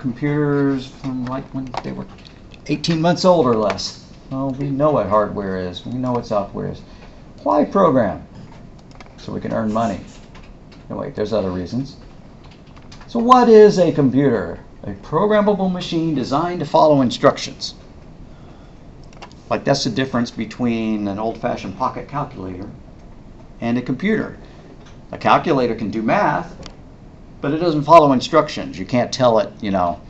computers from like when they were 18 months old or less. Well, we know what hardware is. We know what software is. Why program? So we can earn money. No, wait, there's other reasons. So what is a computer? A programmable machine designed to follow instructions. Like that's the difference between an old-fashioned pocket calculator and a computer. A calculator can do math, but it doesn't follow instructions. You can't tell it, you know,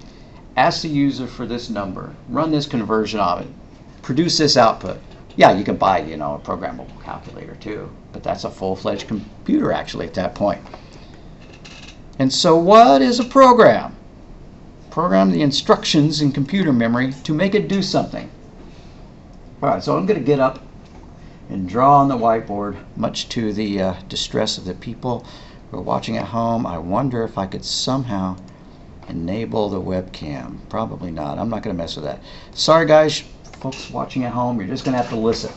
ask the user for this number, run this conversion of it, produce this output. Yeah, you can buy, you know, a programmable calculator too, but that's a full-fledged computer actually at that point. And so what is a program? Program the instructions in computer memory to make it do something. All right, so I'm going to get up and draw on the whiteboard, much to the distress of the people who are watching at home. I wonder if I could somehow enable the webcam. Probably not. I'm not going to mess with that. Sorry, guys, folks watching at home, you're just going to have to listen.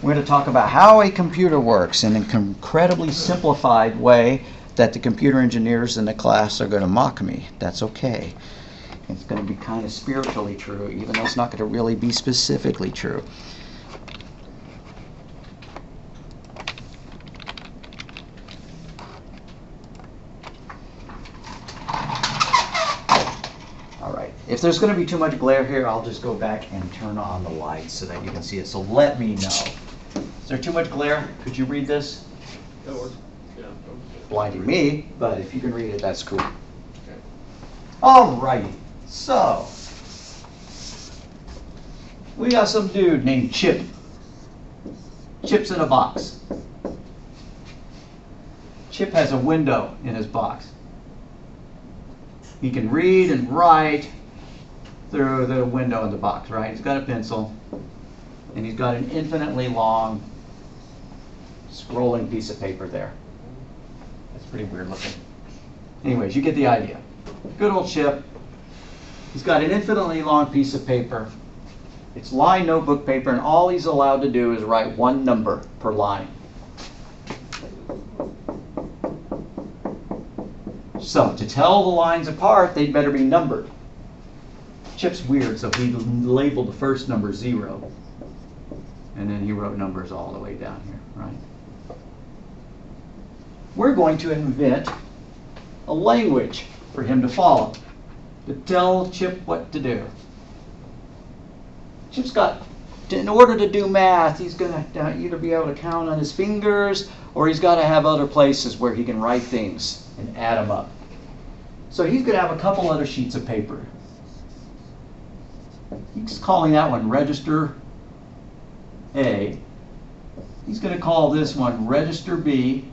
We're going to talk about how a computer works in an incredibly simplified way that the computer engineers in the class are going to mock me. That's okay. It's going to be kind of spiritually true, even though it's not going to really be specifically true. All right. If there's going to be too much glare here, I'll just go back and turn on the lights so that you can see it. So let me know. Is there too much glare? Could you read this? That works. Yeah. Blinding me, but if you can read it, that's cool. Okay. All right. So, we got some dude named Chip. Chip's in a box. Chip has a window in his box. He can read and write through the window in the box, right? He's got a pencil, and he's got an infinitely long scrolling piece of paper there. That's pretty weird looking. Anyways, you get the idea. Good old Chip. He's got an infinitely long piece of paper. It's line notebook paper, and all he's allowed to do is write one number per line. So to tell the lines apart, they'd better be numbered. Chip's weird, so he labeled the first number 0. And then he wrote numbers all the way down here, right? We're going to invent a language for him to follow, to tell Chip what to do. Chip's got, in order to do math, he's going to either be able to count on his fingers, or he's got to have other places where he can write things and add them up. So he's going to have a couple other sheets of paper. He's calling that one Register A. He's going to call this one Register B,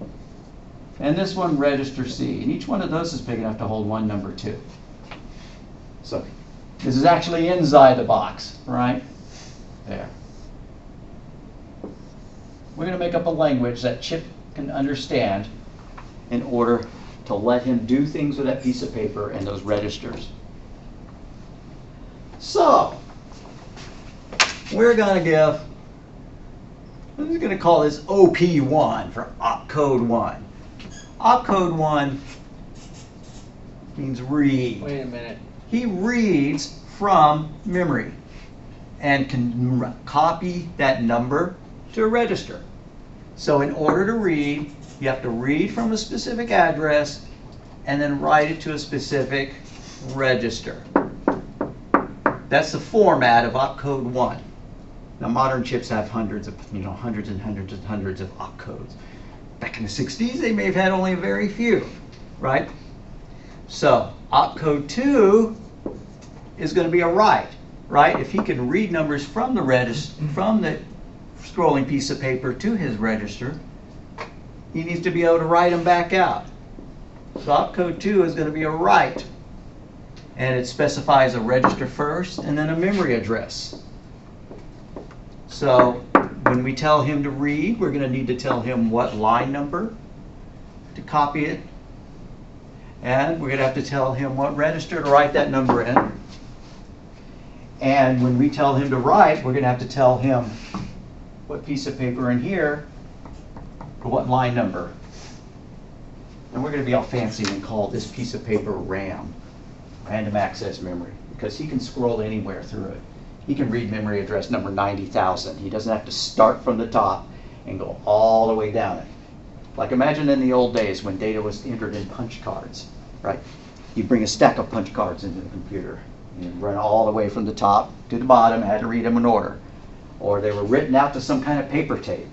and this one Register C. And each one of those is big enough to hold one number too. So this is actually inside the box, right? There. We're going to make up a language that Chip can understand in order to let him do things with that piece of paper and those registers. So we're going to I'm going to call this OP1 for opcode 1. Opcode 1 means read. Wait a minute. He reads from memory and can copy that number to a register. So in order to read, you have to read from a specific address and then write it to a specific register. That's the format of opcode 1. Now modern chips have hundreds and hundreds of opcodes. Back in the 60s, they may have had only a very few, right? So opcode 2 is going to be a write, right? If he can read numbers from the from the scrolling piece of paper to his register, he needs to be able to write them back out. So opcode 2 is going to be a write, and it specifies a register first and then a memory address. So when we tell him to read, we're going to need to tell him what line number to copy it, and we're going to have to tell him what register to write that number in. And when we tell him to write, we're going to have to tell him what piece of paper in here for what line number. And we're going to be all fancy and call this piece of paper RAM. random access memory, because he can scroll anywhere through it. He can read memory address number 90,000. He doesn't have to start from the top and go all the way down it. Like imagine in the old days when data was entered in punch cards, right? You bring a stack of punch cards into the computer and run all the way from the top to the bottom, had to read them in order. Or they were written out to some kind of paper tape.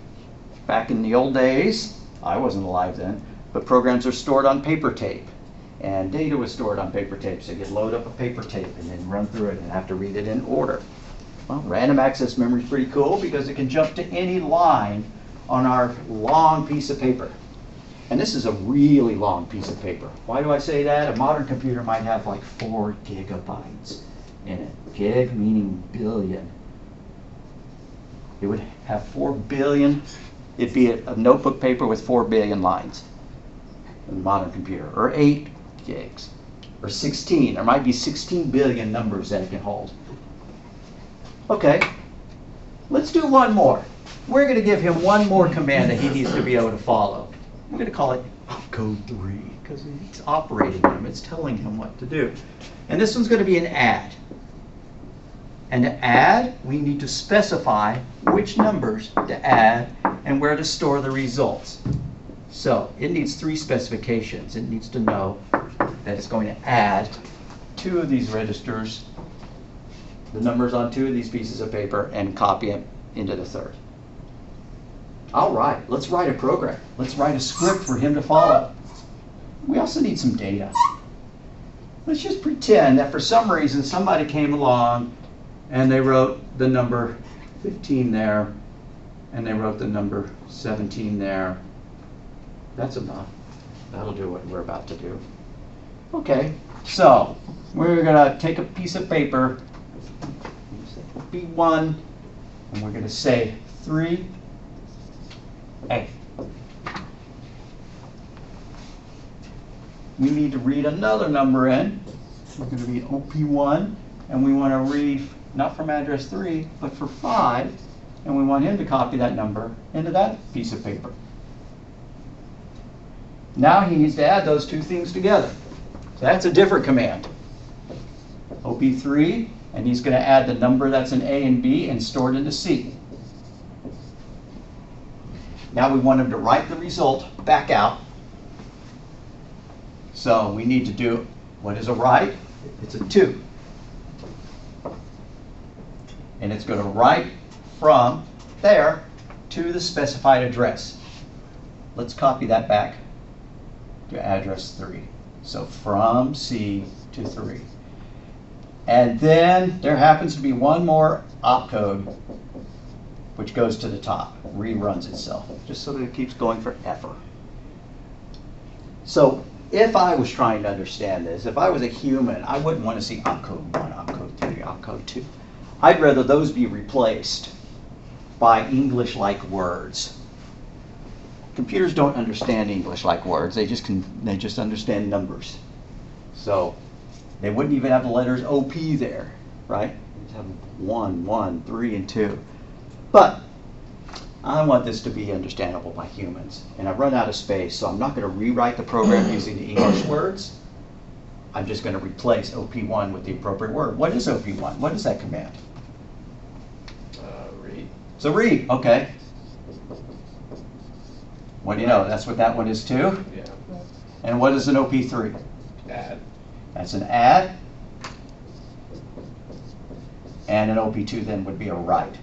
Back in the old days, I wasn't alive then, but programs are stored on paper tape. And data was stored on paper tape, so you'd load up a paper tape and then run through it and have to read it in order. Well, random access memory is pretty cool because it can jump to any line on our long piece of paper. And this is a really long piece of paper. Why do I say that? A modern computer might have like 4 gigabytes in it. Gig meaning billion. It would have 4 billion. It'd be a notebook paper with 4 billion lines in a modern computer, or 8 gigs, or 16. There might be 16 billion numbers that it can hold. Okay, let's do one more. We're going to give him one more command that he needs to be able to follow. We're going to call it opcode 3 because it's operating him. It's telling him what to do. And this one's going to be an add. And to add, we need to specify which numbers to add and where to store the results. So it needs 3 specifications. It needs to know that it's going to add 2 of these registers, the numbers on 2 of these pieces of paper, and copy them into the 3rd. All right, let's write a program. Let's write a script for him to follow. We also need some data. Let's just pretend that for some reason somebody came along and they wrote the number 15 there, and they wrote the number 17 there. That's enough. That'll do what we're about to do. Okay, so we're going to take a piece of paper, B1, and we're going to say 3A. We need to read another number in. We're going to read OP1, and we want to read not from address 3, but for 5, and we want him to copy that number into that piece of paper. Now he needs to add those 2 things together. So that's a different command. OP3, and he's going to add the number that's in A and B and store it into C. Now we want him to write the result back out. So we need to do, what is a write? It's a 2. And it's going to write from there to the specified address. Let's copy that back to address 3. So from C to 3. And then there happens to be one more opcode which goes to the top, reruns itself, just so that it keeps going forever. So if I was trying to understand this, if I was a human, I wouldn't want to see opcode 1, opcode 3, opcode 2. I'd rather those be replaced by English-like words. Computers don't understand English-like words. They just understand numbers. So they wouldn't even have the letters OP there, right? They'd have 1, 1, 3, and 2. But I want this to be understandable by humans. And I've run out of space, so I'm not going to rewrite the program using the English words. I'm just going to replace OP1 with the appropriate word. What is OP1? What is that command? Read. So read, okay. What do you know? That's what that one is too? Yeah. And what is an OP3? Add. That's an add. And an OP2 then would be a write.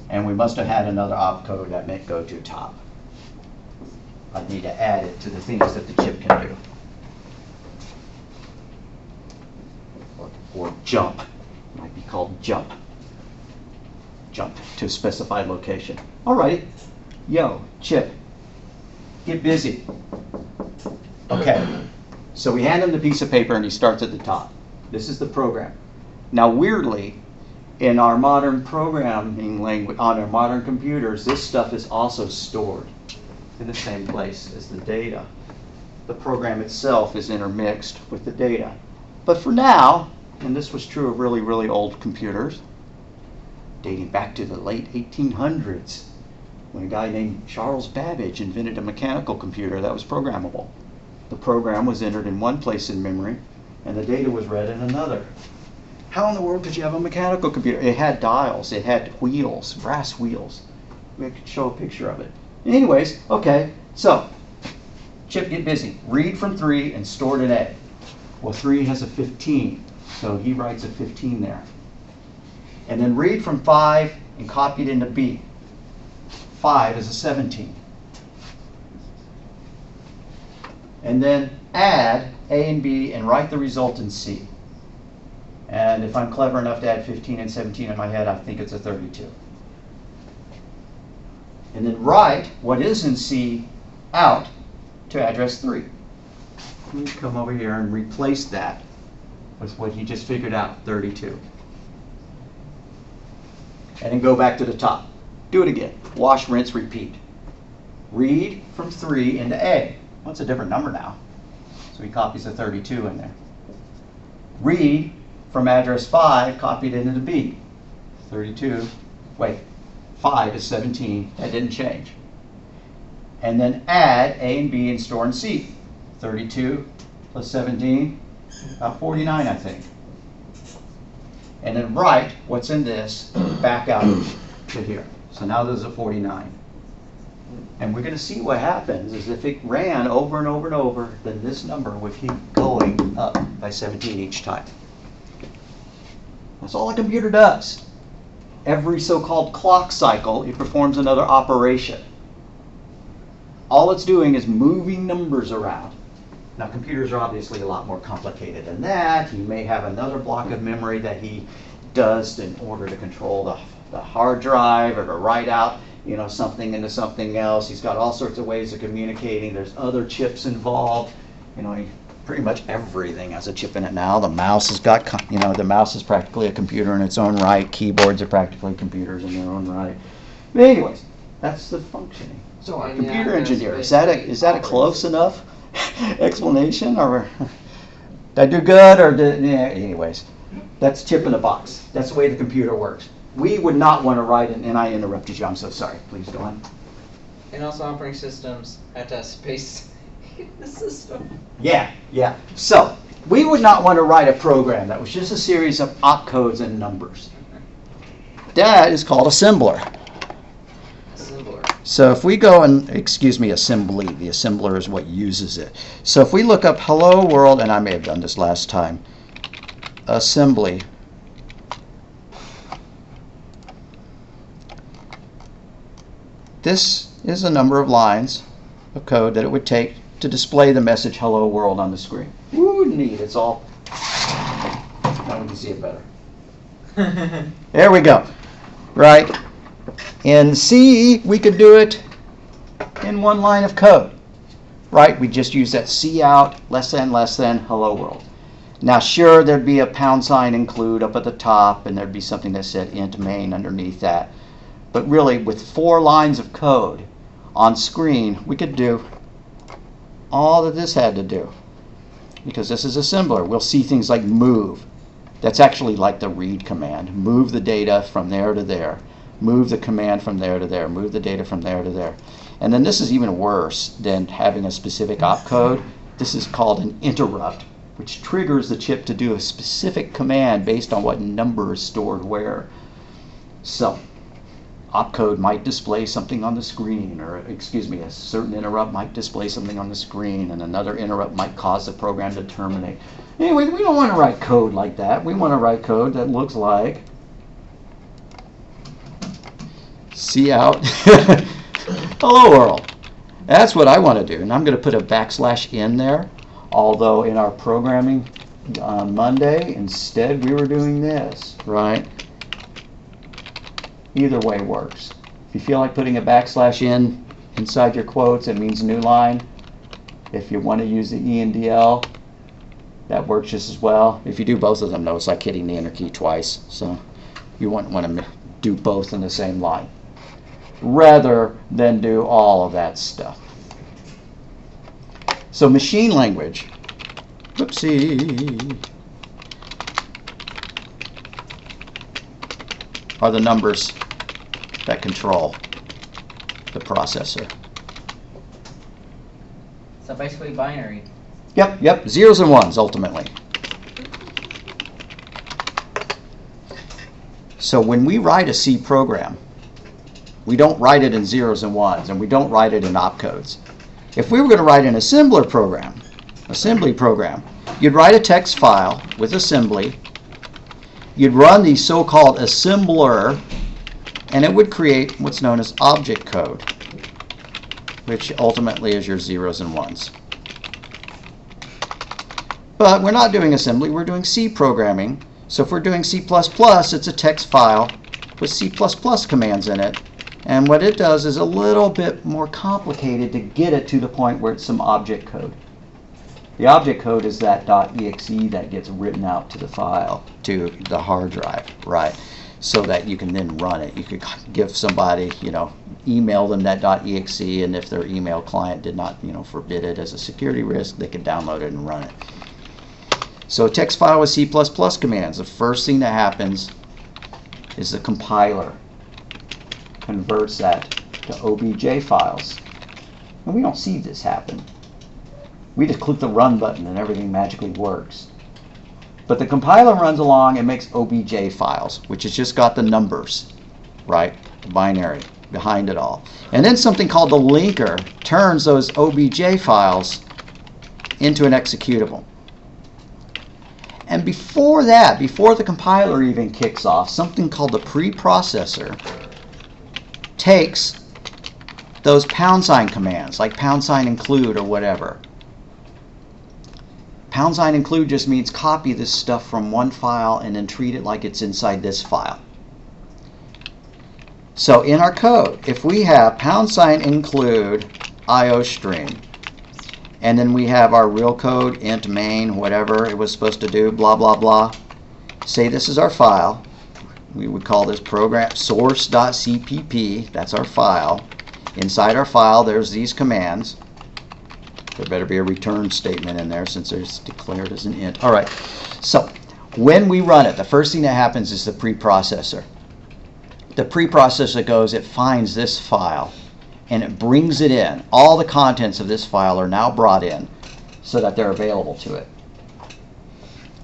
And we must have had another opcode that meant go to top. I'd need to add it to the things that the chip can do. Or jump. It might be called jump. Jump to a specified location. All right. Yo, chip, get busy. Okay. So we hand him the piece of paper and he starts at the top. This is the program. Now weirdly, in our modern programming language, on our modern computers, this stuff is also stored in the same place as the data. The program itself is intermixed with the data. But for now, and this was true of really, really old computers, dating back to the late 1800s, when a guy named Charles Babbage invented a mechanical computer that was programmable. The program was entered in one place in memory, and the data was read in another. How in the world could you have a mechanical computer? It had dials, it had wheels, brass wheels. We could show a picture of it. Anyways, okay, so Chip, get busy. Read from 3 and store it in A. Well, 3 has a 15, so he writes a 15 there. And then read from 5 and copy it into B. 5 is a 17. And then add A and B and write the result in C. And if I'm clever enough to add 15 and 17 in my head, I think it's a 32. And then write what is in C out to address 3. Let me come over here and replace that with what he just figured out, 32. And then go back to the top. Do it again. Wash, rinse, repeat. Read from 3 into A. Well, it's a different number now. So he copies a 32 in there. Read from address 5, copied it into B. 32. Wait, 5 is 17. That didn't change. And then add A and B and store in C. 32 plus 17, about 49, I think. And then write what's in this back out to here. So now there's a 49. And we're going to see what happens is if it ran over and over and over, then this number would keep going up by 17 each time. That's all a computer does. Every so-called clock cycle, it performs another operation. All it's doing is moving numbers around. Now, computers are obviously a lot more complicated than that. He may have another block of memory that he does in order to control the hard drive or to write out, you know, something into something else. He's got all sorts of ways of communicating. There's other chips involved. You know, pretty much everything has a chip in it now. The mouse has got, you know, the mouse is practically a computer in its own right. Keyboards are practically computers in their own right. But anyways, that's the functioning. So a computer engineer, is that a close enough explanation, or did I do good, or did, yeah, anyways, that's chip in a box. That's the way the computer works. We would not want to write it, and I interrupted you, I'm so sorry. Please go on. And also operating systems have to have space in the system. Yeah. So we would not want to write a program that was just a series of opcodes and numbers. That is called assembler. So if we go and, excuse me, assembly, the assembler is what uses it. So if we look up hello world, and I may have done this last time, assembly. This is a number of lines of code that it would take to display the message hello world on the screen. Woo, neat, it's all, now we can see it better. There we go, right? In C, we could do it in one line of code, right? We just use that C out, less than, hello world. Now, sure, there'd be a pound sign include up at the top, and there'd be something that said int main underneath that. But really, with 4 lines of code on screen, we could do all that this had to do. Because this is assembler. We'll see things like move. That's actually like the read command. Move the data from there to there. Move the command from there to there. Move the data from there to there. And then this is even worse than having a specific opcode. This is called an interrupt, which triggers the chip to do a specific command based on what number is stored where. So, opcode might display something on the screen, or excuse me, a certain interrupt might display something on the screen, and another interrupt might cause the program to terminate. Anyway, we don't want to write code like that. We want to write code that looks like C out hello world. That's what I want to do, and I'm going to put a \n there. Although in our programming on Monday, instead we were doing this, right? Either way works. If you feel like putting a \n inside your quotes, it means new line. If you want to use the ENDL, that works just as well. If you do both of them, though, it's like hitting the enter key twice. So you wouldn't want to do both in the same line, rather than do all of that stuff. So machine language, whoopsie, are the numbers that control the processor. So basically binary. Yep, zeros and ones ultimately. So when we write a C program, we don't write it in zeros and ones, and we don't write it in opcodes. If we were going to write an assembly program, you'd write a text file with assembly, you'd run the so-called assembler, and it would create what's known as object code, which ultimately is your zeros and ones. But we're not doing assembly, we're doing C programming. So if we're doing C++, it's a text file with C++ commands in it. And what it does is a little bit more complicated to get it to the point where it's some object code. The object code is that .exe that gets written out to the file, to the hard drive, right? So that you can then run it. You could give somebody, email them that .exe, and if their email client did not, forbid it as a security risk, they could download it and run it. So a text file with C++ commands, the first thing that happens is the compiler converts that to OBJ files. And we don't see this happen. We just click the run button and everything magically works. But the compiler runs along and makes OBJ files, which has just got the numbers, right? The binary behind it all. And then something called the linker turns those OBJ files into an executable. And before that, before the compiler even kicks off, something called the preprocessor takes those # commands, like # include or whatever. # include just means copy this stuff from one file and then treat it like it's inside this file. So in our code, if we have # include IOStream, and then we have our real code, int main, whatever it was supposed to do, blah, blah, blah. Say this is our file. We would call this program source.cpp. That's our file. Inside our file, there's these commands. There better be a return statement in there since it's declared as an int. All right. So when we run it, the first thing that happens is the preprocessor. The preprocessor goes, it finds this file, and it brings it in. All the contents of this file are now brought in so that they're available to it.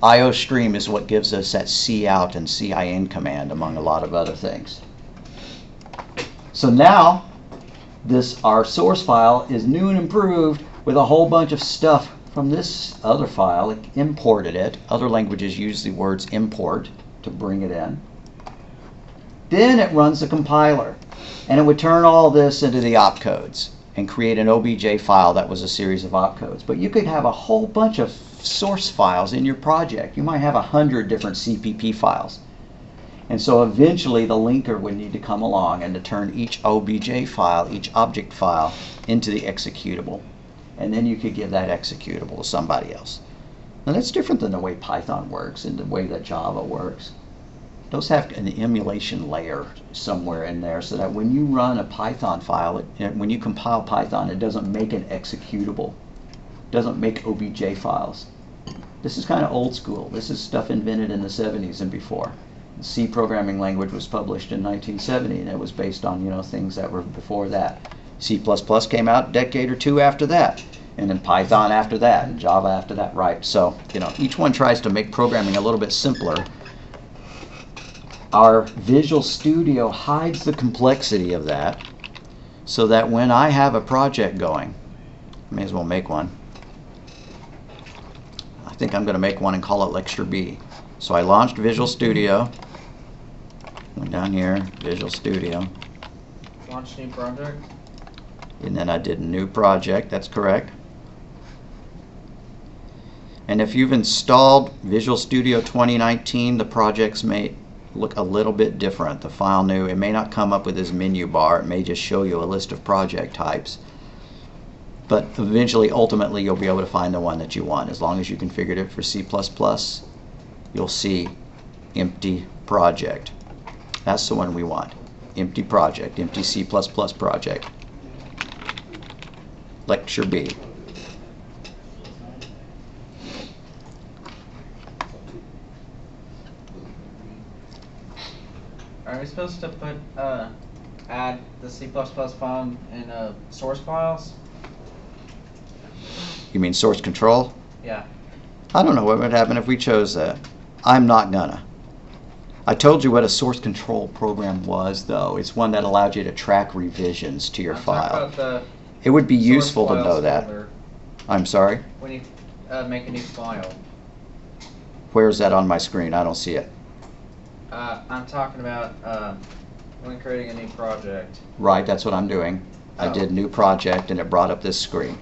IOStream is what gives us that cout and cin command, among a lot of other things. So now, our source file is new and improved with a whole bunch of stuff from this other file. It imported it. Other languages use the words import to bring it in. Then it runs the compiler. And it would turn all this into the opcodes and create an OBJ file that was a series of opcodes. But you could have a whole bunch of source files in your project. You might have 100 different CPP files. And so eventually the linker would need to come along and to turn each OBJ file, each object file, into the executable. And then you could give that executable to somebody else. Now that's different than the way Python works and the way that Java works. Those have an emulation layer somewhere in there so that when you run a Python file, when you compile Python, it doesn't make an executable. It doesn't make OBJ files. This is kind of old school. This is stuff invented in the 70s and before. The C programming language was published in 1970, and it was based on things that were before that. C++ came out a decade or two after that, and then Python after that, and Java after that, right? So each one tries to make programming a little bit simpler. Our Visual Studio hides the complexity of that so that when I have a project going, I may as well make one. I think I'm going to make one and call it Lecture B. So I launched Visual Studio. Went down here, Visual Studio. Launch new project. And then I did a new project, that's correct. And if you've installed Visual Studio 2019, the projects may look a little bit different. The file new, it may not come up with this menu bar. It may just show you a list of project types. But eventually, ultimately, you'll be able to find the one that you want. As long as you configured it for C++, you'll see empty project. That's the one we want. Empty project, empty C++ project. Lecture B. Are we supposed to put add the C++ file in source files? You mean source control? Yeah. I don't know what would happen if we chose that. I'm not gonna. I told you what a source control program was, though. It's one that allowed you to track revisions to your I'm file. talking about the It would be source useful to files know that. folder. I'm sorry? When you make a new file. Where is that on my screen? I don't see it. I'm talking about when creating a new project. Right, that's what I'm doing. I Oh. did new project and it brought up this screen.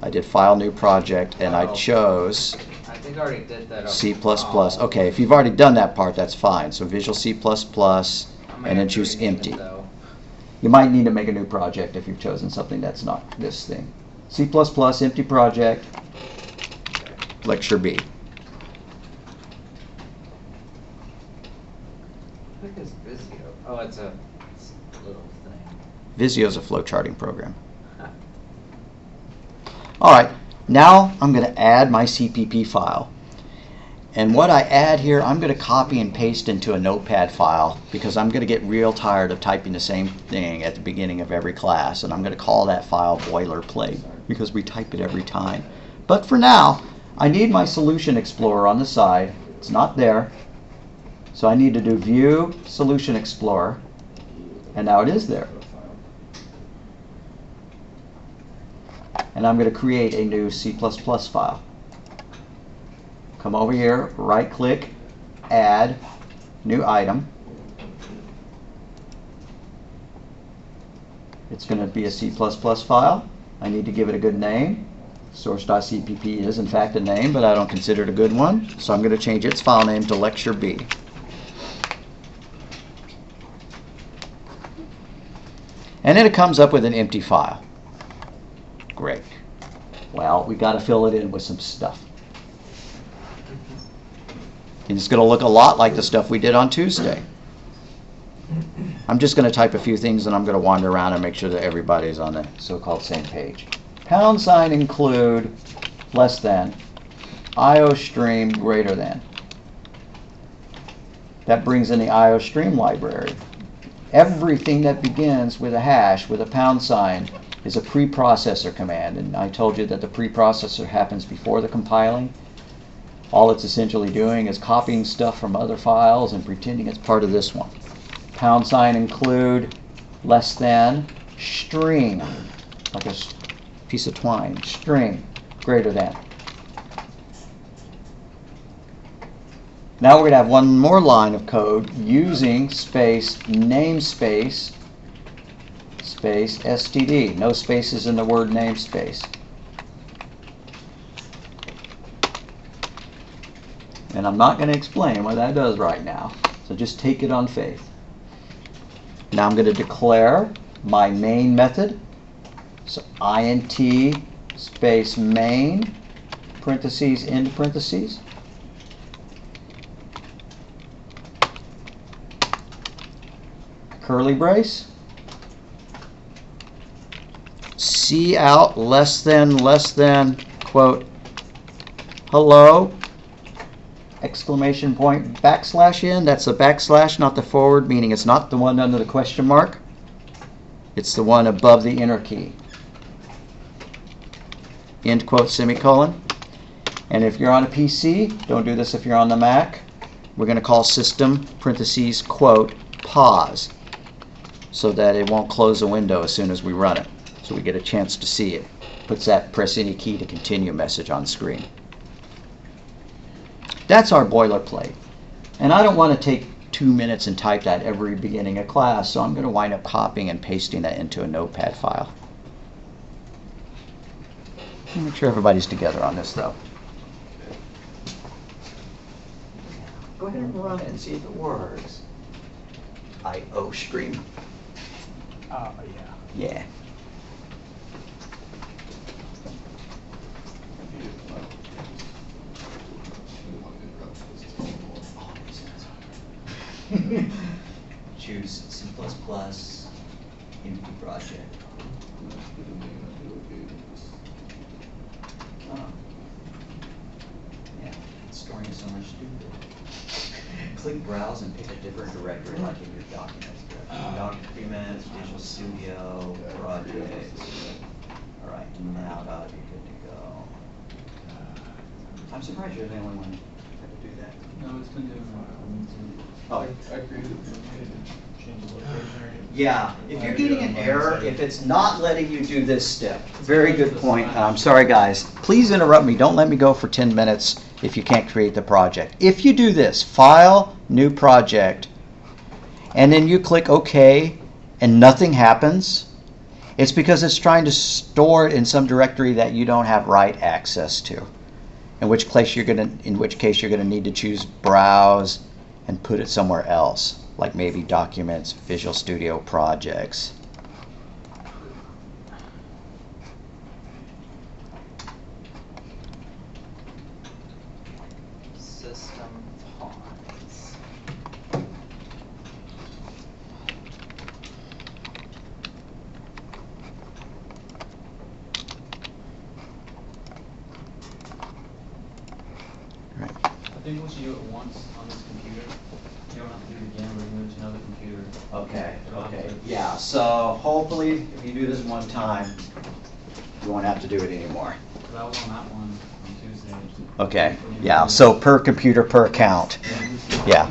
I did file new project and I Oh. chose I think I already did that. C++. Oh. Okay, if you've already done that part, that's fine. So Visual C++ I might and then have to choose rename it, empty. though. You might need to make a new project if you've chosen something that's not this thing. C++, empty project, Lecture B. I think it's Visio. Oh, it's a little thing. Visio is a flowcharting program. All right, now I'm going to add my CPP file. And what I add here, I'm going to copy and paste into a notepad file because I'm going to get real tired of typing the same thing at the beginning of every class. And I'm going to call that file boilerplate because we type it every time. But for now, I need my Solution Explorer on the side. It's not there. So I need to do View, Solution Explorer. And now it is there. And I'm going to create a new C++ file. Come over here, right click, add, new item. It's going to be a C++ file. I need to give it a good name. Source.cpp is in fact a name, but I don't consider it a good one. So I'm going to change its file name to Lecture B. And then it comes up with an empty file. Great. Well, we got to fill it in with some stuff. And it's going to look a lot like the stuff we did on Tuesday. I'm just going to type a few things and I'm going to wander around and make sure that everybody's on the so-called same page. Pound sign include, less than, IOStream greater than. That brings in the IOStream library. Everything that begins with a hash, with a pound sign, is a preprocessor command. And I told you that the preprocessor happens before the compiling. All it's essentially doing is copying stuff from other files and pretending it's part of this one. Pound sign include, less than, string, like a piece of twine, string, greater than. Now we're going to have one more line of code using space namespace space std. No spaces in the word namespace. And I'm not going to explain what that does right now, so just take it on faith. Now I'm going to declare my main method. So int space main, parentheses, end parentheses. Curly brace. Cout less than, quote, hello, exclamation point, backslash in. That's a backslash, not the forward, meaning it's not the one under the question mark. It's the one above the inner key. End quote, semicolon. And if you're on a PC, don't do this if you're on the Mac, we're going to call system, parentheses, quote, pause, so that it won't close the window as soon as we run it. So we get a chance to see it. Puts that press any key to continue message on screen. That's our boilerplate. And I don't want to take 2 minutes and type that every beginning of class, so I'm going to wind up copying and pasting that into a notepad file. Make sure everybody's together on this, though. Go ahead and run it and see if it works. IOStream. Yeah. Yeah. Choose C++, empty project. Oh. Yeah, it's storing so much stupid. Click browse and pick a different directory like in your documents. Documents, Visual Studio, projects. All right, now that'll be good to go. I'm surprised you're the only one who had to do that. No, it's been doing Oh. I created it, change the location. Yeah, if you're getting an error, if it's not letting you do this step, very good point. I'm sorry, guys. Please interrupt me. Don't let me go for 10 minutes if you can't create the project. If you do this, File, New Project, and then you click OK, and nothing happens, it's because it's trying to store it in some directory that you don't have write access to. In which case you're going to need to choose Browse and put it somewhere else, like maybe Documents, Visual Studio Projects. System pawns. Right. I think once you do it once on this computer, you don't have to do it again when you move to another computer. Okay. Yeah, so hopefully if you do this one time, you won't have to do it anymore. Because I was on that one on Tuesday. Okay, yeah, so per computer, per account. Yeah.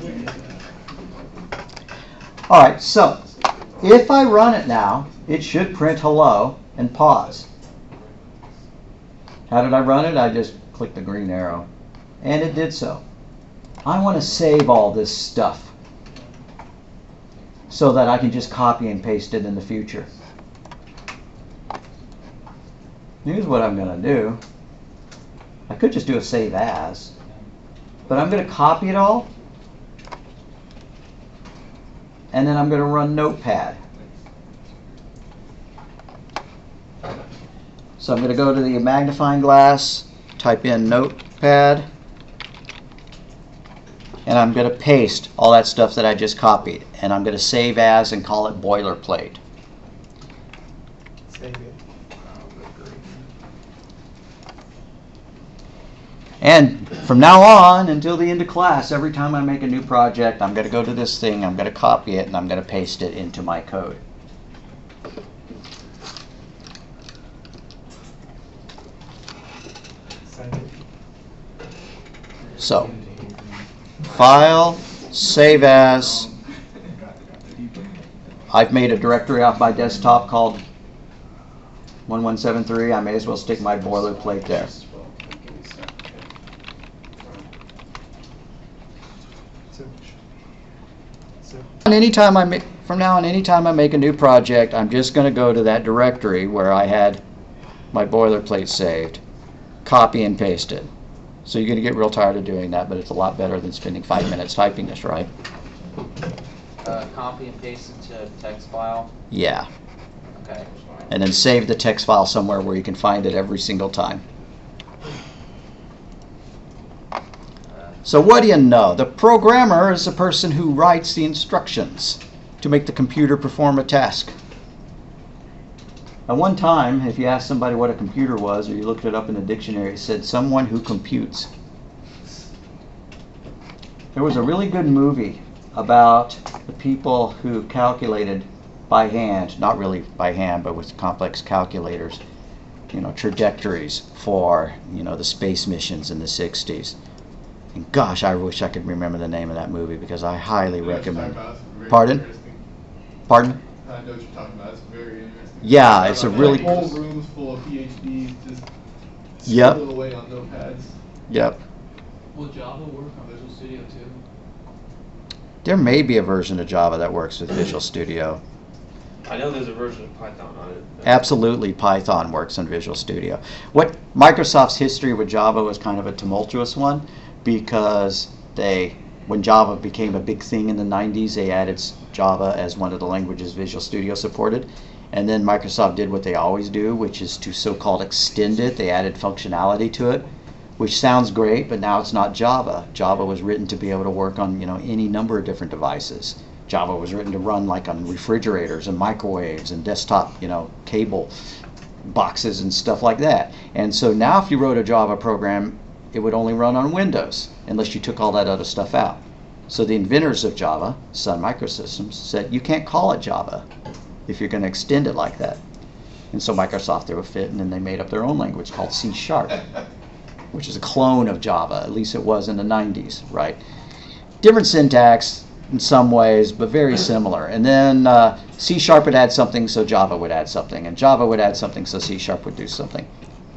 All right, so if I run it now, it should print hello and pause. How did I run it? I just clicked the green arrow, and it did so. I want to save all this stuff so that I can just copy and paste it in the future. Here's what I'm going to do. I could just do a save as, but I'm going to copy it all, and then I'm going to run Notepad. So I'm going to go to the magnifying glass, type in Notepad, and I'm going to paste all that stuff that I just copied, and I'm going to save as and call it boilerplate. Save it. And from now on until the end of class, every time I make a new project, I'm going to go to this thing, I'm going to copy it, and I'm going to paste it into my code. Send it. So, File, Save As. I've made a directory off my desktop called 1173. I may as well stick my boilerplate there. And from now on, anytime I make a new project, I'm just going to go to that directory where I had my boilerplate saved, copy and paste it. So you're going to get real tired of doing that, but it's a lot better than spending 5 minutes typing this, right? Copy and paste into a text file. Yeah. Okay. And then save the text file somewhere where you can find it every single time. So what do you know? The programmer is the person who writes the instructions to make the computer perform a task. At one time, if you asked somebody what a computer was, or you looked it up in the dictionary, it said someone who computes. There was a really good movie about the people who calculated by hand, not really by hand, but with complex calculators, trajectories for, the space missions in the 60s. And gosh, I wish I could remember the name of that movie because I highly recommend it. Pardon? Pardon? I know what you're talking about. It's very interesting. Yeah, it's a really whole rooms full of PhDs just Yep. scribbling away on notepads. Yep. Will Java work on Visual Studio too? There may be a version of Java that works with Visual Studio. I know there's a version of Python on it. Absolutely, Python works on Visual Studio. What Microsoft's history with Java was kind of a tumultuous one because when Java became a big thing in the 90s, they added Java as one of the languages Visual Studio supported. And then Microsoft did what they always do, which is to so-called extend it. They added functionality to it, which sounds great, but now it's not Java. Java was written to be able to work on any number of different devices. Java was written to run like on refrigerators and microwaves and desktop, cable boxes and stuff like that. And so now if you wrote a Java program, it would only run on Windows unless you took all that other stuff out. So the inventors of Java, Sun Microsystems, said you can't call it Java if you're going to extend it like that. And so Microsoft threw a fit, and then they made up their own language called C#. which is a clone of Java. At least it was in the 90s, right? Different syntax in some ways, but very similar. And then C# would add something, so Java would add something. And Java would add something, so C# would do something.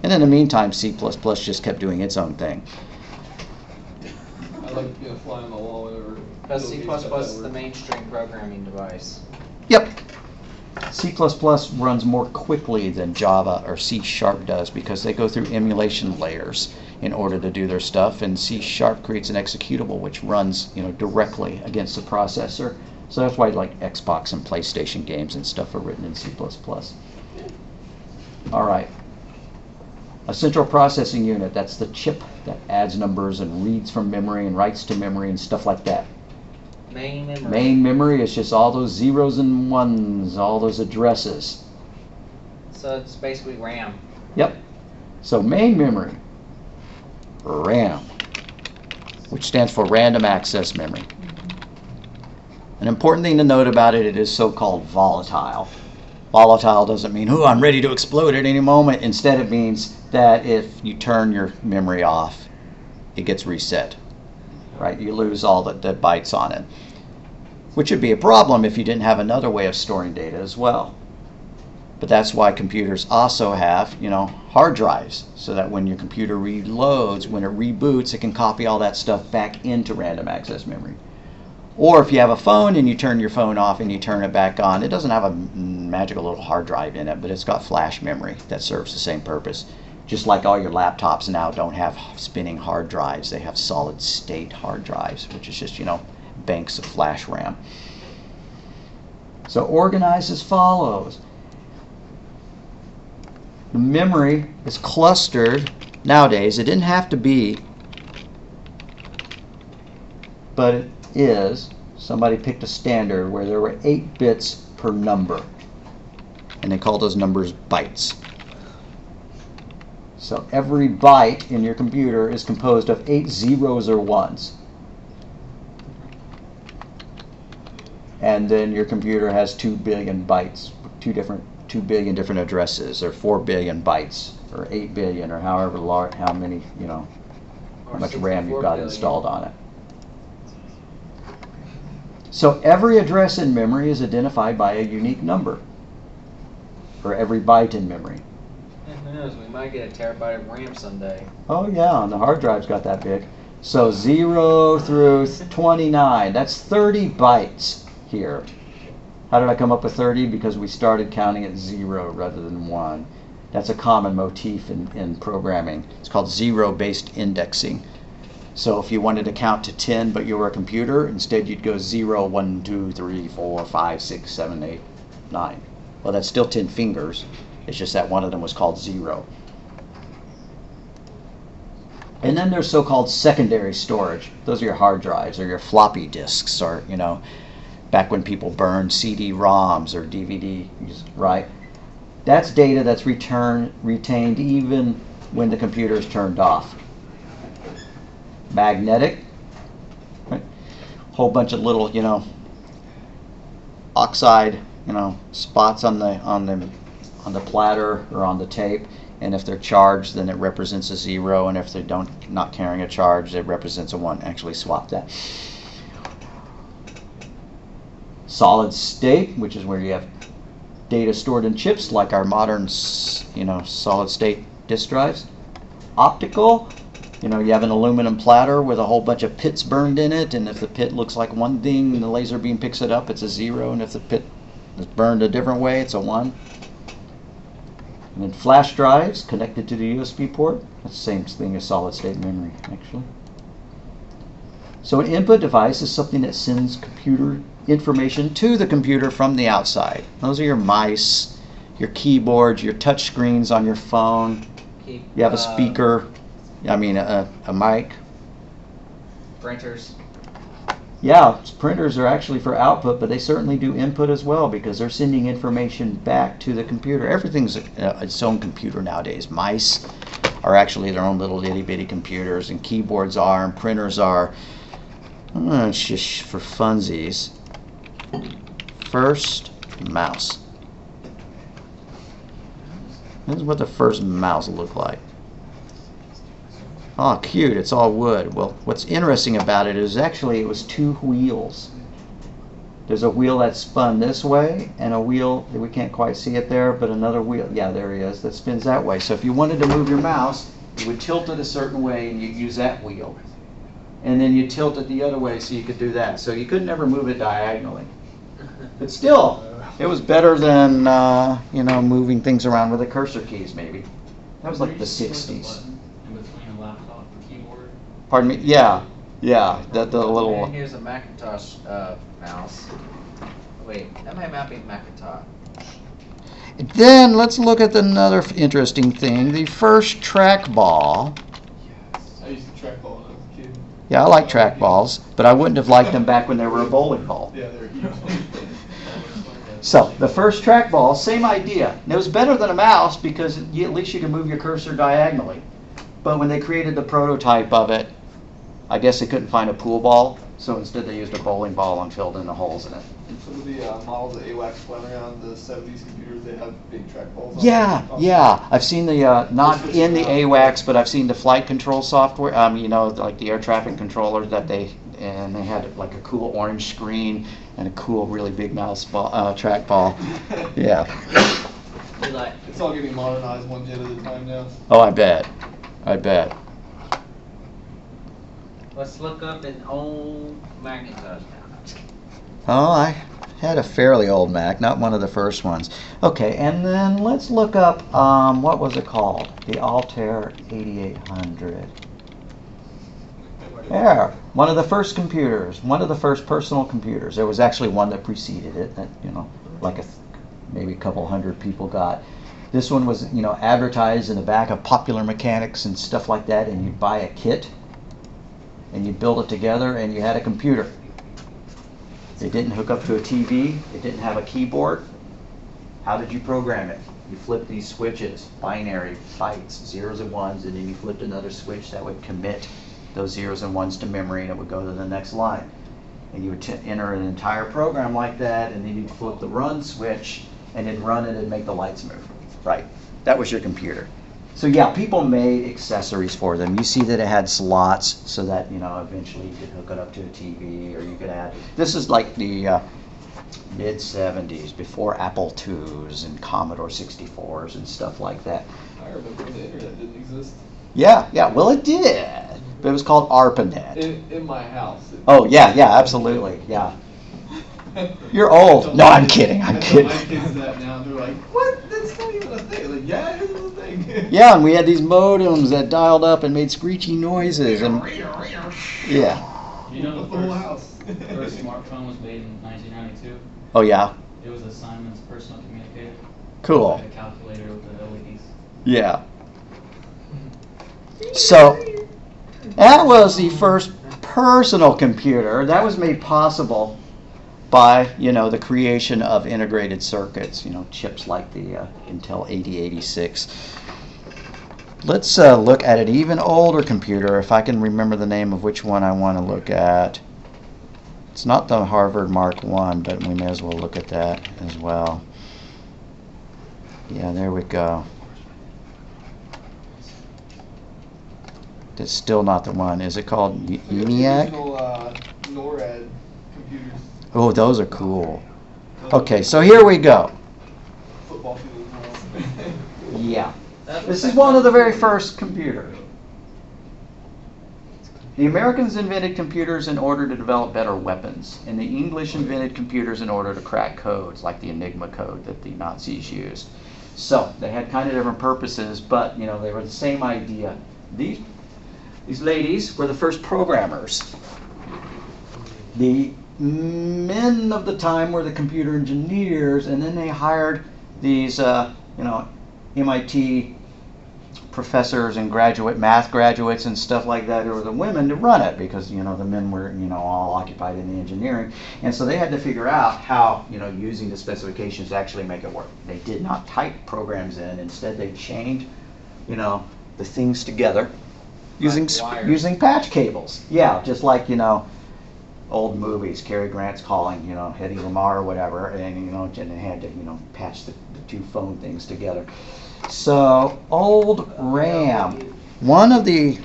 And in the meantime, C++ just kept doing its own thing. I like being a fly on the wall whenever. But C++ Bill Gates got that is the word. mainstream programming device. Yep. C++ runs more quickly than Java or C# does because they go through emulation layers in order to do their stuff, and C# creates an executable which runs, directly against the processor. So that's why like Xbox and PlayStation games and stuff are written in C++. All right. A central processing unit, that's the chip that adds numbers and reads from memory and writes to memory and stuff like that. Main memory. Main memory is just all those zeros and ones, all those addresses. So it's basically RAM. Yep. So main memory, RAM, which stands for random access memory. An important thing to note about it, it is so-called volatile. Volatile doesn't mean, oh, I'm ready to explode at any moment. Instead, it means that if you turn your memory off, it gets reset. Right? You lose all the bytes on it, which would be a problem if you didn't have another way of storing data as well. But that's why computers also have, hard drives, so that when your computer reloads, when it reboots, it can copy all that stuff back into random access memory. Or if you have a phone and you turn your phone off and you turn it back on, it doesn't have a magical little hard drive in it, but it's got flash memory that serves the same purpose. Just like all your laptops now don't have spinning hard drives, they have solid state hard drives, which is just, banks of flash RAM. So organized as follows. The memory is clustered nowadays. It didn't have to be, but it is. Somebody picked a standard where there were 8 bits per number, and they call those numbers bytes. So every byte in your computer is composed of 8 zeros or ones. And then your computer has 2 billion bytes, 2 billion different addresses, or 4 billion bytes, or 8 billion, or however large, how many, how much RAM you've got installed on it. So every address in memory is identified by a unique number for every byte in memory. Who knows, we might get a terabyte of RAM someday. Oh yeah, and the hard drive's got that big. So 0 through 29, that's 30 bytes here. How did I come up with 30? Because we started counting at 0 rather than 1. That's a common motif in programming. It's called zero-based indexing. So if you wanted to count to 10 but you were a computer, instead you'd go 0, 1, 2, 3, 4, 5, 6, 7, 8, 9. Well, that's still 10 fingers. It's just that one of them was called 0. And then there's so-called secondary storage. Those are your hard drives or your floppy disks, or, back when people burned CD-ROMs or DVDs, right? That's data that's retained even when the computer is turned off. Magnetic, right? Whole bunch of little, oxide, spots on the platter or on the tape, and if they're charged, then it represents a 0, and if they're not carrying a charge, it represents a 1. Actually, swap that. Solid state, which is where you have data stored in chips, like our modern, solid state disk drives. Optical. You have an aluminum platter with a whole bunch of pits burned in it, and if the pit looks like one thing and the laser beam picks it up, it's a 0, and if the pit is burned a different way, it's a 1. And then flash drives connected to the USB port. That's the same thing as solid state memory, actually. So an input device is something that sends computer information to the computer from the outside. Those are your mice, your keyboards, your touch screens on your phone. You have a speaker. A mic. Printers. Yeah, printers are actually for output, but they certainly do input as well because they're sending information back to the computer. Everything's its own computer nowadays. Mice are actually their own little itty-bitty computers, and keyboards are, and printers are. It's just for funsies. First, mouse. This is what the first mouse looked like. Oh, cute. It's all wood. Well, what's interesting about it is actually it was two wheels. There's a wheel that spun this way and a wheel, we can't quite see it there, but another wheel, yeah, there he is, that spins that way. So if you wanted to move your mouse, you would tilt it a certain way and you'd use that wheel. And then you tilt it the other way so you could do that. So you could never move it diagonally. But still, it was better than, you know, moving things around with the cursor keys maybe. That was like the 60s. In between a laptop and keyboard. Pardon me? Yeah, yeah, the little. And here's a Macintosh mouse. Wait, am I mapping Macintosh? Then let's look at another interesting thing. The first trackball. I used to track ball when I was a kid. Yeah, I like trackballs, but I wouldn't have liked them back when they were a bowling ball. Yeah, they were huge. So the first trackball, same idea. And it was better than a mouse because at least you can move your cursor diagonally. But when they created the prototype of it, I guess they couldn't find a pool ball, so instead they used a bowling ball and filled in the holes in it. Some of the models that AWACS flying around the 70s computers, they have big track balls on Yeah, them. yeah. I've seen the, not in the AWACS, but I've seen the flight control software, you know, like the air traffic controllers that they had like a cool orange screen and a cool, really big mouse ball, trackball. Yeah. You like, It's all getting modernized one jet at a time now. Oh, I bet. I bet. let's look up an old Macintosh now. Oh, I had a fairly old Mac, not one of the first ones. Okay, and then let's look up, what was it called? The Altair 8800. There, one of the first computers, one of the first personal computers. There was actually one that preceded it that, you know, like maybe a couple hundred people got. This one was, you know, advertised in the back of Popular Mechanics and stuff like that, and you'd buy a kit and you'd build it together and you had a computer. It didn't hook up to a TV, it didn't have a keyboard. How did you program it? You flipped these switches, binary bytes, zeros and ones, and then you flipped another switch that would commit those zeros and ones to memory, and it would go to the next line. And you would enter an entire program like that, and then you'd flip the run switch, and it'd run it and make the lights move. Right, that was your computer. So yeah, people made accessories for them. You see that it had slots so that, you know, eventually you could hook it up to a TV, or you could add. This is like the mid 70s, before Apple IIs and Commodore 64s and stuff like that. I remember when the internet didn't exist. Yeah, yeah, well it did, but it was called ARPANET. In my house. Oh yeah, yeah, absolutely, yeah. You're old. No, I'm kidding, I'm I tell kidding. my kids that now, and they're like, what? That's not even a thing. Like, yeah, it is a thing. Yeah, and we had these modems that dialed up and made screechy noises, and yeah. You know The the whole first, house. first smartphone was made in 1992. Oh yeah, It was a Simon's personal communicator. cool. Like a calculator with the LEDs. Yeah. So that was the first personal computer. That was made possible by, you know, the creation of integrated circuits, you know, chips like the Intel 8086. Let's look at an even older computer, if I can remember the name of which one I want to look at. It's not the Harvard Mark I, but we may as well look at that as well. Yeah, there we go. That's still not the one. Is it called The ENIAC? original NORAD computers. Oh, those are cool. Okay, so here we go. Football field as well. Yeah. This is one of the very first computers. The Americans invented computers in order to develop better weapons, and the English invented computers in order to crack codes, like the Enigma code that the Nazis used. So they had kind of different purposes, but you know, they were the same idea. These ladies were the first programmers. The men of the time were the computer engineers, and then they hired these, you know, MIT professors and math graduates and stuff like that, who were the women to run it, because, you know, the men were, you know, all occupied in the engineering, and so they had to figure out how, you know, using the specifications to actually make it work. They did not type programs in. Instead, they chained, you know, the things together using using patch cables. Yeah, just like, you know, old movies, Cary Grant's Calling, you know, Hedy Lamarr or whatever, and, you know, and they had to, you know, patch the two phone things together. So old RAM. One of the,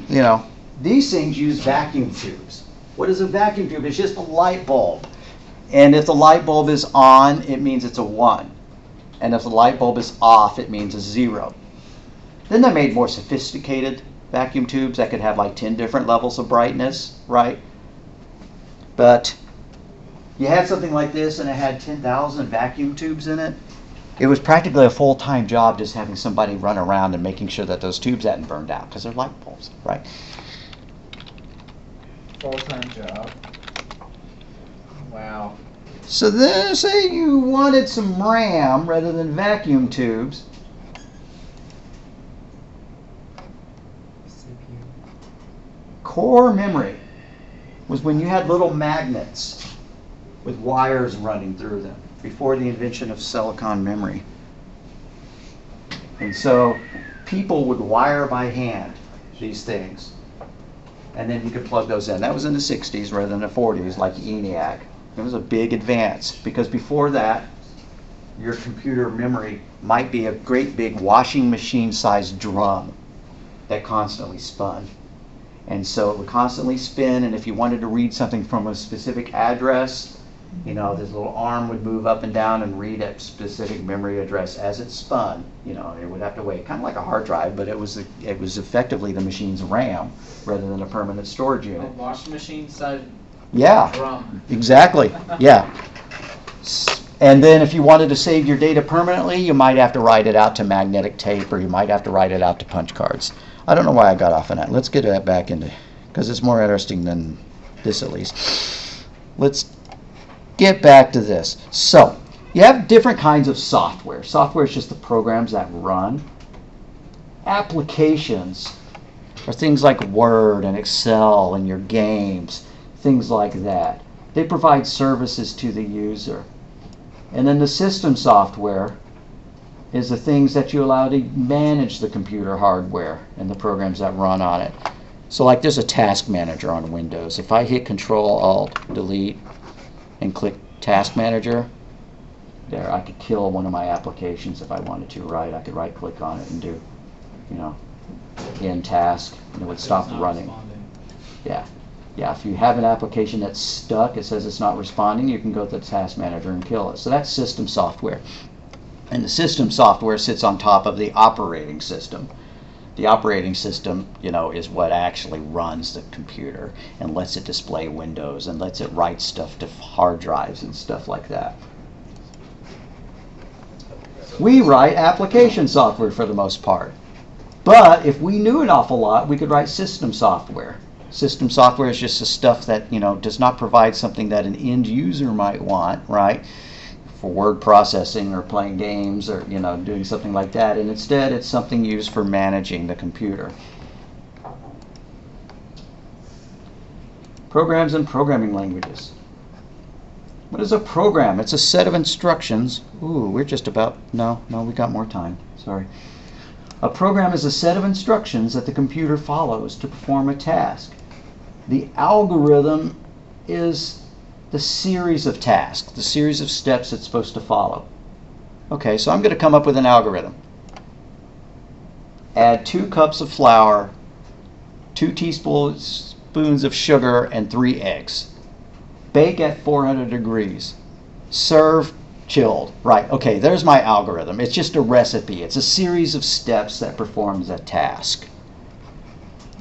these things use vacuum tubes. What is a vacuum tube? It's just a light bulb. And if the light bulb is on, it means it's a 1. And if the light bulb is off, it means a 0. Then they made more sophisticated vacuum tubes that could have like 10 different levels of brightness, right? But you had something like this and it had 10,000 vacuum tubes in it. It was practically a full-time job just having somebody run around and making sure that those tubes hadn't burned out because they're light bulbs, right? Full-time job. Wow. So then say you wanted some RAM rather than vacuum tubes. Core memory was when you had little magnets with wires running through them before the invention of silicon memory. And so people would wire by hand these things. And then you could plug those in. That was in the 60s rather than the 40s, like ENIAC. It was a big advance because before that, your computer memory might be a great big washing machine-sized drum that constantly spun. And so it would constantly spin, and if you wanted to read something from a specific address, this little arm would move up and down and read a specific memory address as it spun. It would have to wait, kind of like a hard drive, but it was effectively the machine's RAM rather than a permanent storage A unit. washing machine side Yeah, drum. exactly. Yeah. And then if you wanted to save your data permanently, you might have to write it out to magnetic tape, or you might have to write it out to punch cards. I don't know why I got off on that. Let's get that back into, because it's more interesting than this at least. Let's get back to this. So, you have different kinds of software. Software is just the programs that run. Applications are things like Word and Excel and your games, things like that. They provide services to the user. And then the system software is the things that you allow to manage the computer hardware and the programs that run on it. So like there's a task manager on Windows. If I hit Control-Alt-Delete and click Task Manager, there, I could kill one of my applications if I wanted to, right? I could right-click on it and do, end task, and it would stop running. Yeah. Yeah, if you have an application that's stuck, it says it's not responding, you can go to the task manager and kill it. So that's system software. And the system software sits on top of the operating system. The operating system, is what actually runs the computer and lets it display windows and lets it write stuff to hard drives and stuff like that. We write application software for the most part. But if we knew an awful lot, we could write system software. System software is just the stuff that, does not provide something that an end user might want, right? For word processing or playing games or, doing something like that. And instead, it's something used for managing the computer. Programs and programming languages. What is a program? It's a set of instructions. Ooh, we're just about, no, we got more time. Sorry. A program is a set of instructions that the computer follows to perform a task. The algorithm is the series of tasks, the series of steps it's supposed to follow. Okay, so I'm going to come up with an algorithm. Add 2 cups of flour, 2 teaspoons of sugar, and 3 eggs. Bake at 400 degrees. Serve chilled. Right, okay, there's my algorithm. It's just a recipe. It's a series of steps that performs a task.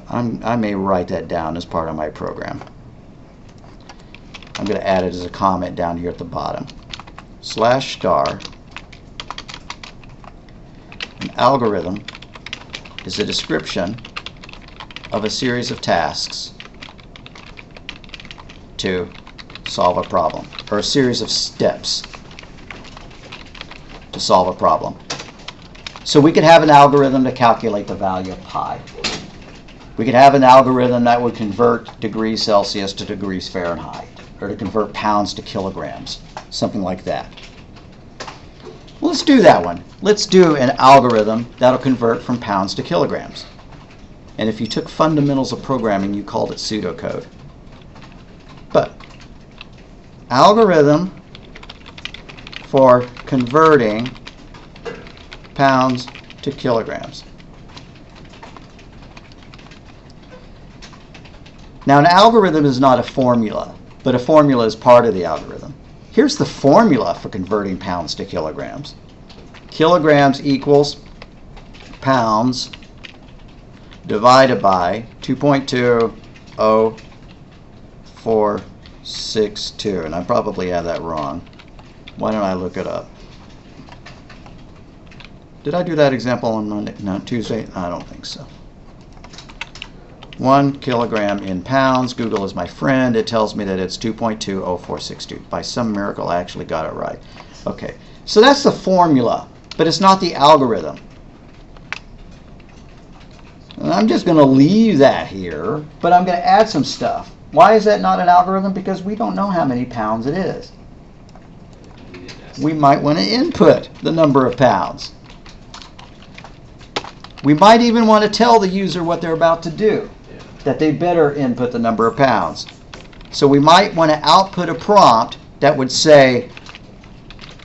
I may write that down as part of my program. I'm going to add it as a comment down here at the bottom. /*. An algorithm is a description of a series of tasks to solve a problem, or a series of steps to solve a problem. So we could have an algorithm to calculate the value of pi. We could have an algorithm that would convert degrees Celsius to degrees Fahrenheit, or to convert pounds to kilograms, something like that. Well, let's do that one. Let's do an algorithm that'll convert from pounds to kilograms. And if you took fundamentals of programming, you called it pseudocode. But algorithm for converting pounds to kilograms. Now, an algorithm is not a formula, but a formula is part of the algorithm. Here's the formula for converting pounds to kilograms. Kilograms equals pounds divided by 2.20462. And I probably have that wrong. Why don't I look it up? Did I do that example on Monday? No, Tuesday? I don't think so. 1 kilogram in pounds. Google is my friend. It tells me that it's 2.20462. By some miracle, I actually got it right. Okay, so that's the formula, but it's not the algorithm. And I'm just going to leave that here, but I'm going to add some stuff. Why is that not an algorithm? Because we don't know how many pounds it is. We might want to input the number of pounds. We might even want to tell the user what they're about to do, that they better input the number of pounds. So we might want to output a prompt that would say,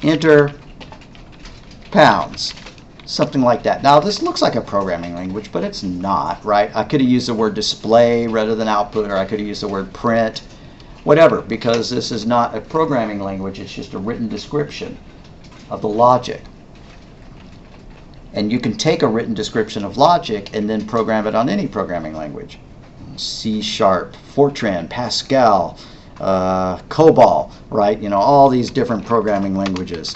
enter pounds, something like that. Now, this looks like a programming language, but it's not, right? I could have used the word display rather than output, or I could have used the word print, whatever, because this is not a programming language. It's just a written description of the logic. And you can take a written description of logic and then program it on any programming language. C#, Fortran, Pascal, COBOL, right? You know, all these different programming languages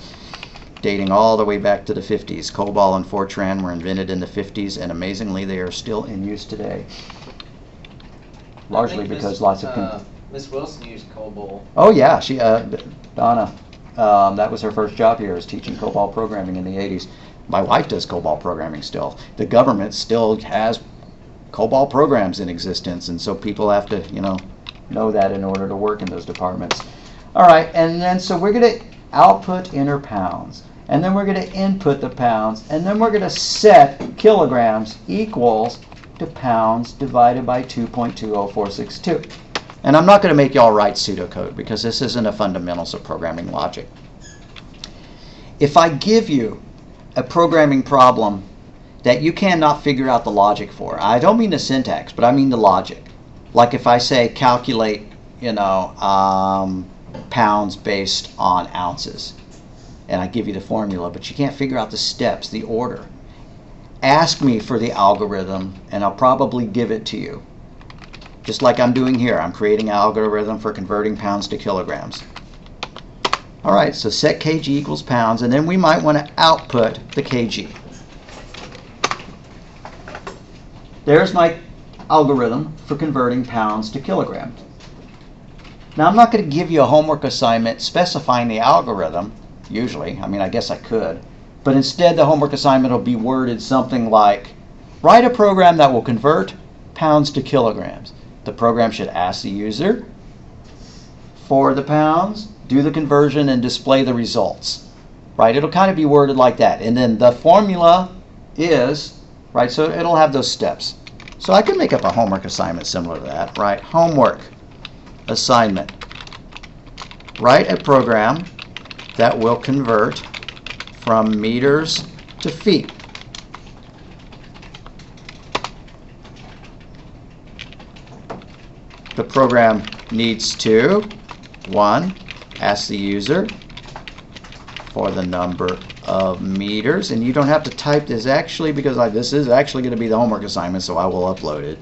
dating all the way back to the 50s. COBOL and Fortran were invented in the 50s, and amazingly, they are still in use today. Largely because lots of... Miss Wilson used COBOL. Oh, yeah. She, Donna, that was her first job here, is teaching COBOL programming in the 80s. My wife does COBOL programming still. The government still has COBOL programs in existence, and so people have to, you know that in order to work in those departments. All right, and then so we're going to output enter pounds, and then we're going to input the pounds, and then we're going to set kilograms equals to pounds divided by 2.20462. And I'm not going to make y'all write pseudocode because this isn't a fundamentals of programming logic. If I give you a programming problem that you cannot figure out the logic for, I don't mean the syntax, but I mean the logic. Like if I say calculate, pounds based on ounces, and I give you the formula, but you can't figure out the steps, the order. Ask me for the algorithm, and I'll probably give it to you. Just like I'm doing here. I'm creating an algorithm for converting pounds to kilograms. All right, so set kg equals pounds, and then we might want to output the kg. There's my algorithm for converting pounds to kilograms. Now, I'm not going to give you a homework assignment specifying the algorithm, usually. I mean, I guess I could. But instead, the homework assignment will be worded something like, write a program that will convert pounds to kilograms. The program should ask the user for the pounds, do the conversion, and display the results. Right? It'll kind of be worded like that. And then the formula is, right, so it'll have those steps. So I can make up a homework assignment similar to that, right? Homework assignment. Write a program that will convert from meters to feet. The program needs to, 1, ask the user for the number of meters, and you don't have to type this actually because this is actually going to be the homework assignment, so I will upload it.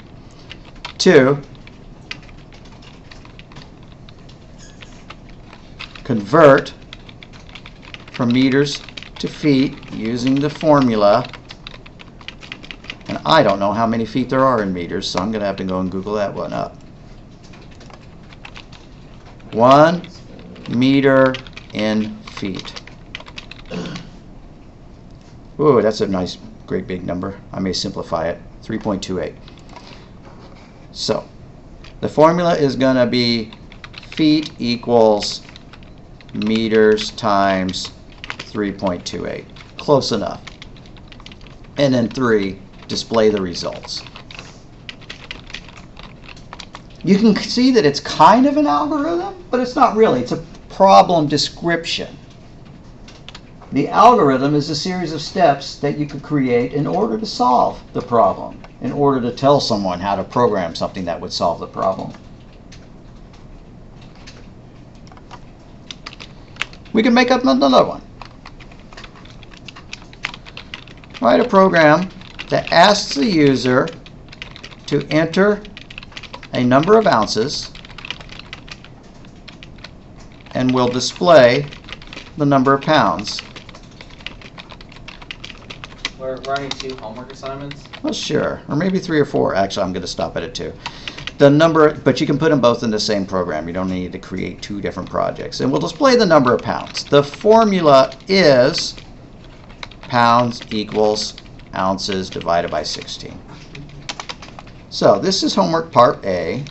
2, convert from meters to feet using the formula, and I don't know how many feet there are in meters, so I'm going to have to go and Google that one up. 1 meter in feet. Ooh, that's a nice, great big number. I may simplify it. 3.28. So, the formula is going to be feet equals meters times 3.28. Close enough. And then 3, display the results. You can see that it's kind of an algorithm, but it's not really. It's a problem description. The algorithm is a series of steps that you could create in order to solve the problem, in order to tell someone how to program something that would solve the problem. We can make up another one. Write a program that asks the user to enter a number of ounces and will display the number of pounds. We're running 2 homework assignments. Well, sure. Or maybe 3 or 4. Actually, I'm going to stop at it 2. The number, but you can put them both in the same program. You don't need to create 2 different projects. And we'll display the number of pounds. The formula is pounds equals ounces divided by 16. So this is homework part A.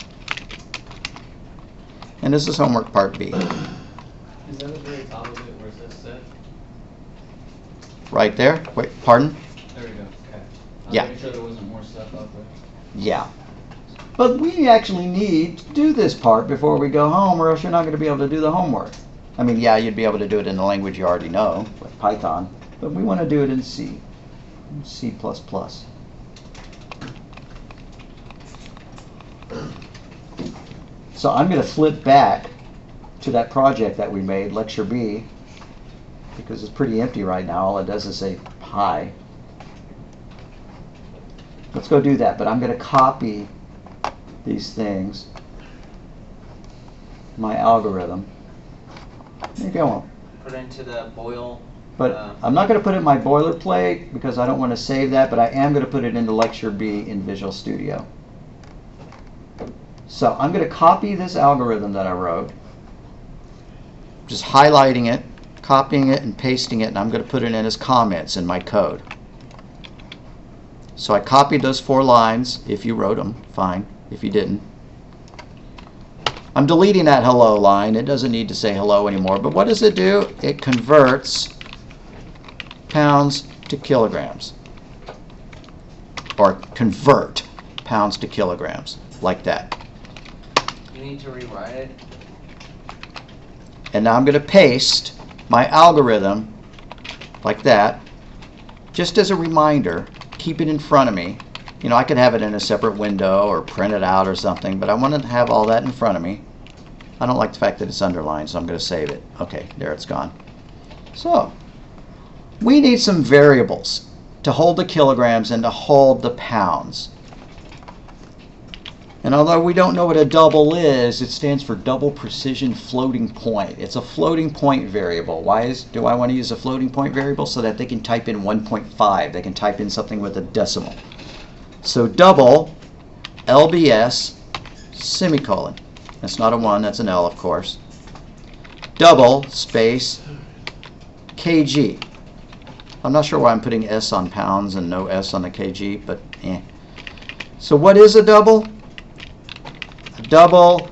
And this is homework part B. Is that at the very top of it where it says set? Right there. Wait, pardon? There we go. Okay. I was Yeah. making sure there wasn't more stuff up there. Yeah. But we actually need to do this part before we go home, or else you're not going to be able to do the homework. I mean, yeah, you'd be able to do it in the language you already know, like Python, but we want to do it in C, C++. So I'm going to flip back to that project that we made, Lecture B, because it's pretty empty right now. All it does is say hi. Let's go do that, but I'm going to copy these things, my algorithm. Maybe I won't. Put it into the boil. But I'm not going to put it in my boilerplate because I don't want to save that, but I am going to put it into Lecture B in Visual Studio. So I'm going to copy this algorithm that I wrote, just highlighting it, copying it, and pasting it, and I'm going to put it in as comments in my code. So I copied those 4 lines. If you wrote them, fine. If you didn't, I'm deleting that hello line. It doesn't need to say hello anymore. But what does it do? It converts pounds to kilograms, or convert pounds to kilograms, like that. You need to rewrite it. And now I'm going to paste my algorithm like that, just as a reminder. Keep it in front of me. You know, I could have it in a separate window or print it out or something, but I want to have all that in front of me. I don't like the fact that it's underlined, so I'm going to save it. Okay, there it's gone. So, we need some variables to hold the kilograms and to hold the pounds. And although we don't know what a double is, it stands for double precision floating point. It's a floating point variable. Why do I want to use a floating point variable? So that they can type in 1.5. They can type in something with a decimal. So double LBS semicolon. That's not a 1, that's an L, of course. Double space kg. I'm not sure why I'm putting S on pounds and no S on the kg, but eh. So what is a double? A double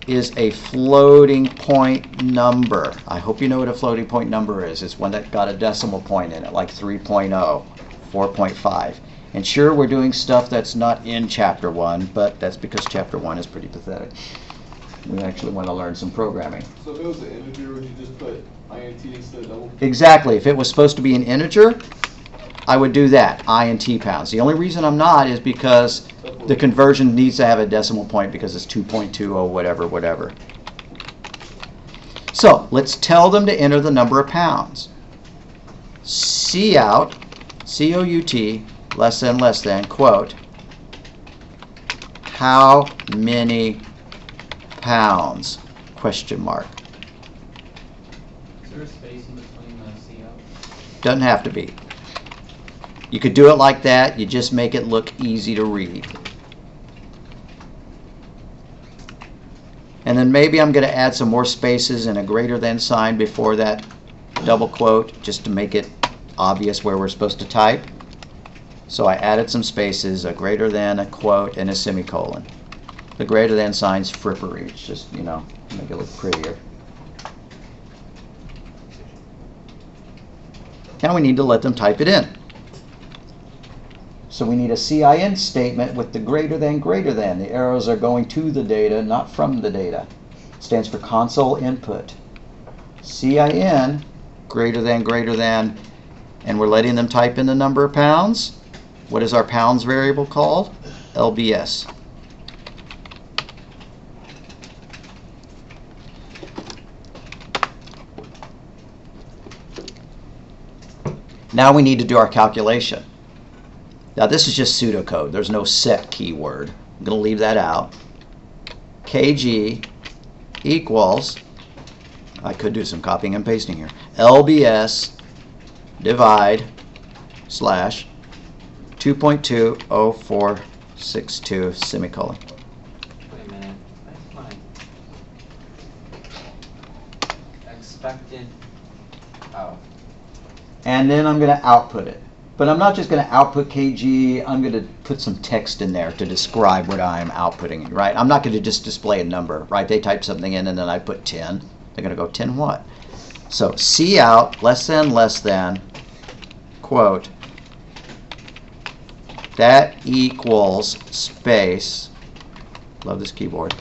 is a floating point number. I hope you know what a floating point number is. It's one that got a decimal point in it, like 3.0, 4.5. And sure, we're doing stuff that's not in Chapter 1, but that's because Chapter 1 is pretty pathetic. We actually want to learn some programming. So if it was an integer, would you just put int instead of double? Exactly. If it was supposed to be an integer, I would do that, int pounds. The only reason I'm not is because the conversion needs to have a decimal point because it's 2.20 whatever. So let's tell them to enter the number of pounds. Cout, C-O-U-T, less than, quote, how many pounds, question mark. Is there a space in between the CO? Doesn't have to be. You could do it like that. You just make it look easy to read. And then maybe I'm going to add some more spaces and a greater than sign before that double quote, just to make it obvious where we're supposed to type. So I added some spaces, a greater than, a quote, and a semicolon. The greater than sign's frippery. It's just, you know, make it look prettier. Now we need to let them type it in. So we need a CIN statement with the greater than. The arrows are going to the data, not from the data. It stands for console input. CIN, greater than, and we're letting them type in the number of pounds. What is our pounds variable called? LBS. Now we need to do our calculation. Now this is just pseudocode. There's no set keyword. I'm going to leave that out. kg equals, I could do some copying and pasting here, LBS divide slash 2.20462 semicolon. Wait a minute. That's my expected. Oh. And then I'm going to output it. But I'm not just going to output kg, I'm going to put some text in there to describe what I'm outputting, right? I'm not going to just display a number, right? They type something in and then I put 10. They're going to go 10 what? So cout less than, quote, that equals space, love this keyboard,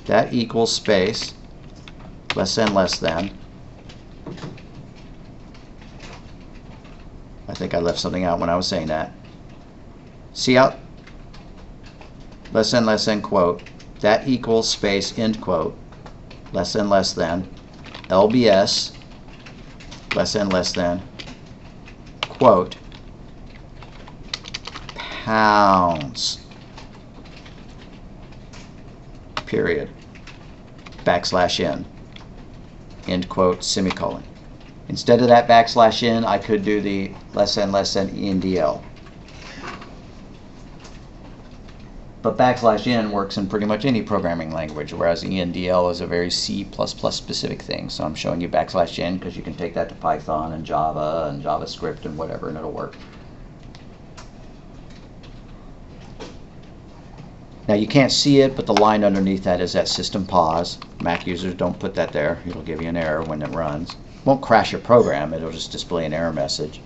that equals space, less than, I think I left something out when I was saying that. Cout less than, quote, that equals space, end quote, less than, LBS less than, quote, pounds, period, \n, end quote, semicolon. Instead of that \n, I could do the less than ENDL. But \n works in pretty much any programming language, whereas ENDL is a very C++ specific thing. So I'm showing you \n because you can take that to Python and Java and JavaScript and whatever, and it'll work. Now you can't see it, but the line underneath that is that system pause. Mac users, don't put that there. It'll give you an error when it runs. Won't crash your program, it'll just display an error message.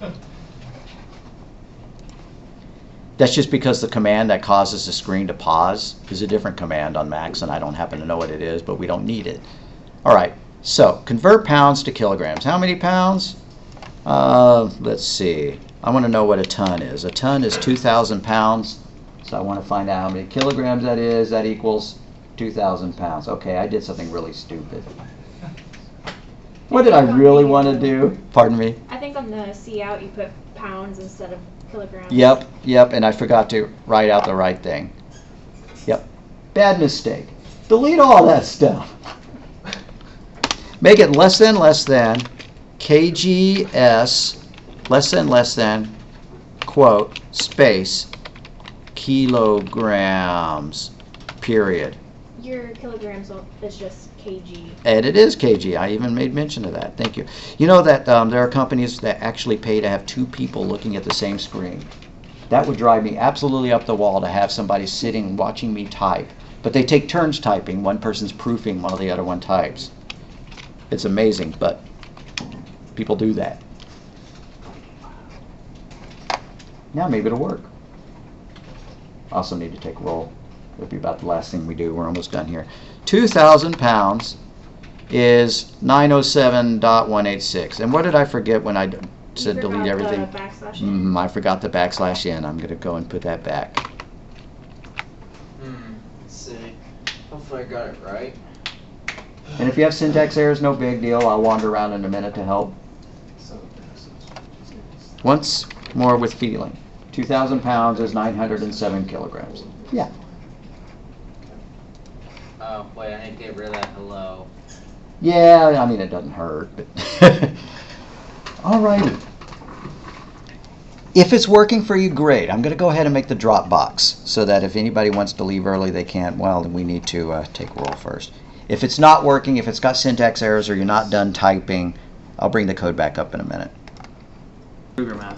That's just because the command that causes the screen to pause is a different command on Macs, and I don't happen to know what it is, but we don't need it. All right, so convert pounds to kilograms. How many pounds? Let's see. I want to know what a ton is. A ton is 2,000 pounds, so I want to find out how many kilograms that is. That equals 2,000 pounds. Okay, I did something really stupid. What did I really want to do? Pardon me? I think on the cout you put pounds instead of kilograms. Yep, and I forgot to write out the right thing. Yep, bad mistake. Delete all that stuff. Make it less than, kgs, less than, quote, space, kilograms, period. Your kilograms is just kg. And it is kg. I even made mention of that. Thank you. You know that there are companies that actually pay to have two people looking at the same screen. That would drive me absolutely up the wall to have somebody sitting watching me type. But they take turns typing. One person's proofing while the other one types. It's amazing, but people do that. Now maybe it'll work. Also need to take a roll. It'll be about the last thing we do. We're almost done here. 2,000 pounds is 907.186. And what did I forget when I said delete everything? I forgot the \n. I'm going to go and put that back. Let's see. Hopefully I got it right. And if you have syntax errors, no big deal. I'll wander around in a minute to help. Once more with feeling. 2,000 pounds is 907 kilograms. Yeah. Oh, wait, I need to get rid of that hello. Yeah, I mean, it doesn't hurt, but alrighty. If it's working for you, great. I'm going to go ahead and make the drop box so that if anybody wants to leave early, they can't. Well, then we need to take roll first. If it's not working, if it's got syntax errors or you're not done typing, I'll bring the code back up in a minute. Math.